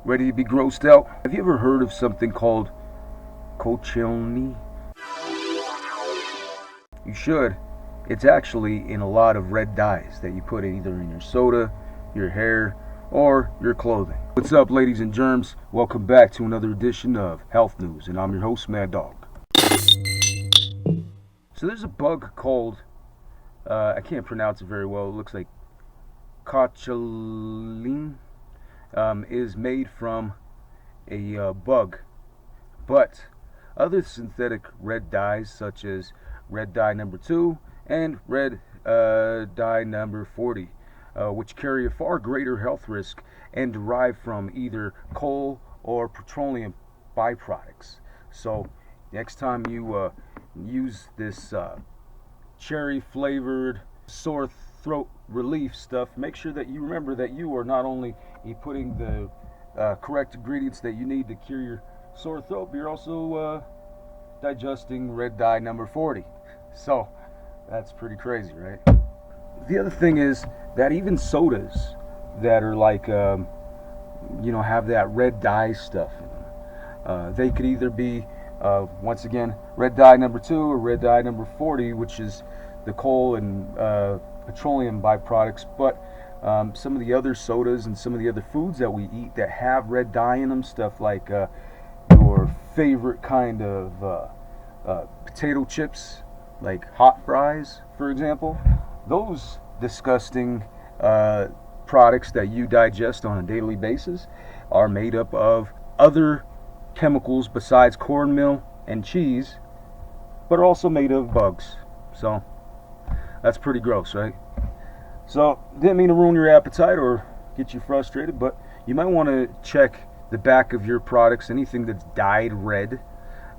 Ready to be grossed out? Have you ever heard of something called cochineal? You should. It's actually in a lot of red dyes that you put either in your soda, your hair, or your clothing. What's up, ladies and germs? Welcome back to another edition of Health News, and I'm your host, Mad Dog. So there's a bug called, I can't pronounce it very well, it looks like cochineal, is made from a bug, but other synthetic red dyes such as red dye number 2 and red dye number 40, which carry a far greater health risk and derive from either coal or petroleum byproducts. So next time you use this cherry flavored sore throat relief stuff, make sure that you remember that you are not only putting the correct ingredients that you need to cure your sore throat, but you're also digesting red dye number 40. So that's pretty crazy, right? The other thing is that even sodas that are like have that red dye stuff in them, they could either be once again red dye number 2 or red dye number 40, which is the coal and petroleum byproducts. But some of the other sodas and some of the other foods that we eat that have red dye in them, stuff like your favorite kind of potato chips, like hot fries, for example, those disgusting products that you digest on a daily basis are made up of other chemicals besides cornmeal and cheese, but are also made of bugs. So that's pretty gross, right? So didn't mean to ruin your appetite or get you frustrated, but you might want to check the back of your products, anything that's dyed red,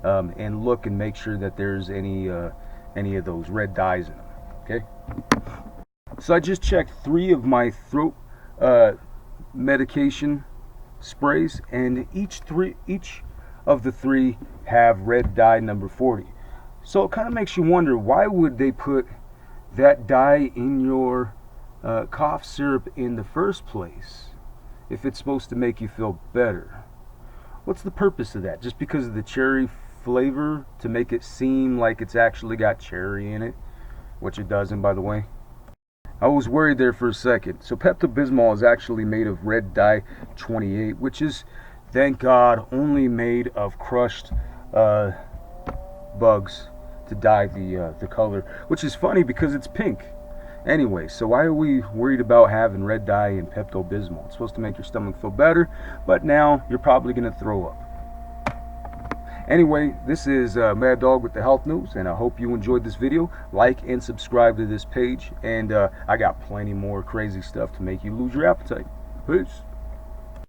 and look and make sure that there's any of those red dyes in them. Okay. So I just checked 3 of my throat medication sprays, and each of the 3 have red dye number 40. So it kind of makes you wonder, why would they put that dye in your cough syrup in the first place if it's supposed to make you feel better? What's the purpose of that? Just because of the cherry flavor, to make it seem like it's actually got cherry in it, which it doesn't, by the way. I was worried there for a second. So Pepto Bismol is actually made of red dye 28, which is, thank God, only made of crushed bugs to dye the color, which is funny because it's pink. Anyway, so why are we worried about having red dye in Pepto Bismol? It's supposed to make your stomach feel better, but now you're probably going to throw up. Anyway, this is Mad Dog with the Health News, and I hope you enjoyed this video. Like and subscribe to this page, and I got plenty more crazy stuff to make you lose your appetite. Peace.